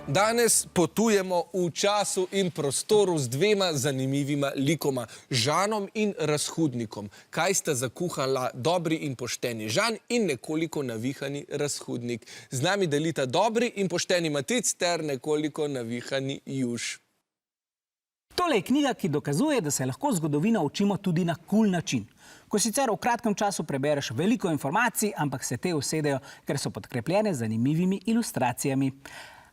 Danes potujemo v času in prostoru z dvema zanimivima likoma, Žanom in Razhudnikom. Kaj sta zakuhala dobri in pošteni Žan in nekoliko navihani Razhudnik. Z nami delita dobri in pošteni Matic ter nekoliko navihani Juš. Tole je knjiga, ki dokazuje, da se lahko zgodovino učimo tudi na kul način. Ko sicer v kratkem času prebereš veliko informacij, ampak se te usedejo, ker so podkrepljene z zanimivimi ilustracijami.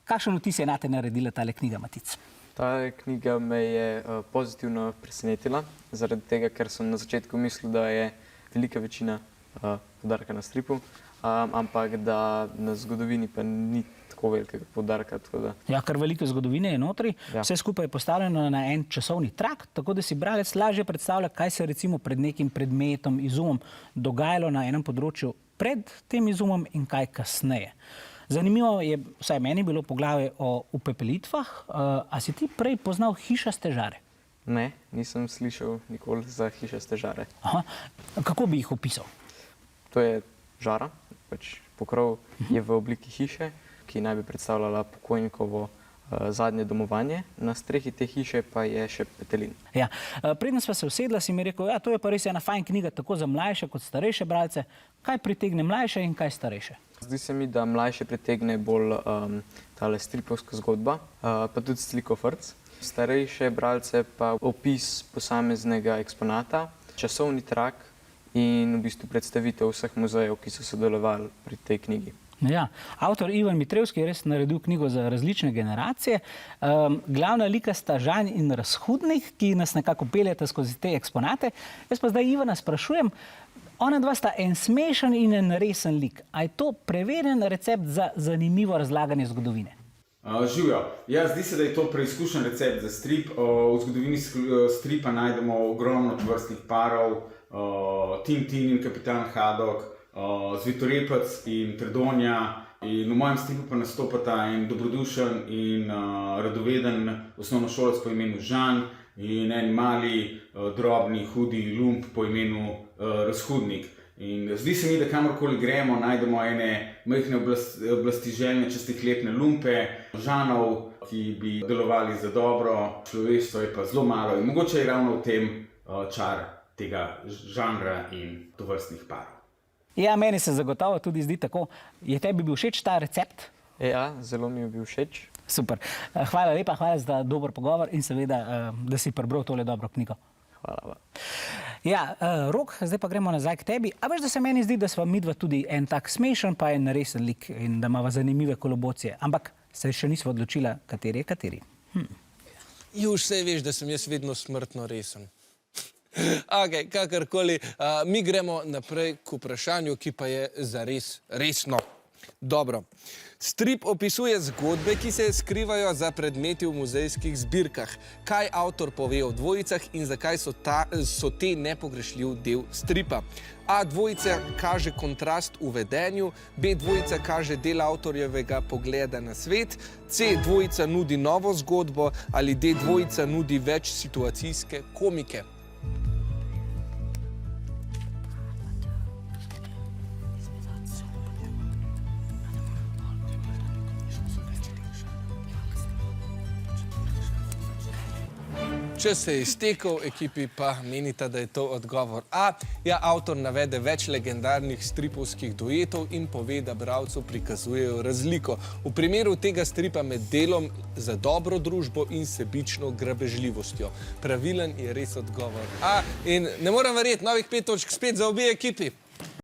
Kakšen vtis je nate naredila tale knjiga, Matic? Ta knjiga me je pozitivno presenetila, zaradi tega, ker sem na začetku mislil, da je velika večina poudarka na stripu, ampak da na zgodovini pa ni tako velikega poudarka. Ja, kar veliko zgodovine je notri, vse skupaj je postavljeno na en časovni trak, tako da si bralec lažje predstavlja, kaj se recimo pred nekim predmetom, izumom dogajalo na enem področju pred tem izumom in kaj kasneje. Zanimivo je, vsaj meni bilo poglavje o upepelitvah. A si ti prej poznal hišaste žare? Ne, nisem slišal nikoli za hišaste žare. Aha. Kako bi jih opisal? To je žara, pač pokrov je v obliki hiše, ki naj bi predstavljala pokojnikovo zadnje domovanje. Na strehi te hiše pa je še petelin. Ja, preden sva se usedla, si mi rekel, ja, to je pa res ena fajn knjiga, tako za mlajše kot starejše bralce. Kaj pritegne mlajše in kaj starejše? Zdi se mi, da mlajše pritegne bolj tale stripovska zgodba, pa tudi slikofrc. Starejše bralce pa opis posameznega eksponata, časovni trak in v bistvu predstavitev vseh muzejev, ki so sodelovali pri tej knjigi. Ja, avtor Ivan Mitrevski je res naredil knjigo za različne generacije. Glavna lika sta Žan in Razhudnik, ki nas nekako peljeta skozi te eksponate. Jaz pa zdaj Ivana sprašujem, ona dva sta en smešen in en resen lik. A je to preverjen recept za zanimivo razlaganje zgodovine? Živjo. Ja, zdi se, da je to preizkušen recept za strip. V zgodovini stripa najdemo ogromno tovrstnih parov, Tintin in Kapitan Haddock, Zvitorepec in Trdonja. In v mojem stripu pa nastopata en dobrodušen in radoveden osnovnošolec po imenu Žan in en mali, drobni, hudi lump po imenu Razhudnik. In zdi se mi, da kamorkoli gremo, najdemo ene majhne oblastiželjne častihletne lumpe, Žanov, ki bi delovali za dobro, človeštvo je pa zelo malo in mogoče je ravno v tem čar tega žanra in tovrstnih parov. Ja, meni se zagotovo tudi zdi tako. Je tebi bil všeč ta recept? Ja, zelo mi je bil všeč. Super. Hvala lepa, hvala za dober pogovor in seveda, da si prebral tole dobro knjigo. Hvala. Ja, Rok, zdaj pa gremo nazaj k tebi. A veš, da se meni zdi, da sva midva tudi en tak smešen pa en resen lik in da imava zanimive kolobocije. Ampak se še nisva odločila, kateri je kateri. Juš, saj veš, da sem jaz vedno smrtno resen. Ok, kakorkoli, mi gremo naprej k vprašanju, ki pa je zares resno. Dobro. Strip opisuje zgodbe, ki se skrivajo za predmeti v muzejskih zbirkah. Kaj avtor pove o dvojicah in zakaj so te nepogrešljiv del stripa? A dvojica kaže kontrast v vedenju, B dvojica kaže del avtorjevega pogleda na svet, C dvojica nudi novo zgodbo ali D dvojica nudi več situacijske komike. Čas se je iztekel, ekipi pa menita, da je to odgovor A. Ja, avtor navede več legendarnih stripovskih duetov in pove, da bralcu prikazujejo razliko. V primeru tega stripa med delom za dobro družbo in sebično grabežljivostjo. Pravilen je res odgovor A. In ne moram verjeti, novih 5 točk spet za obe ekipi.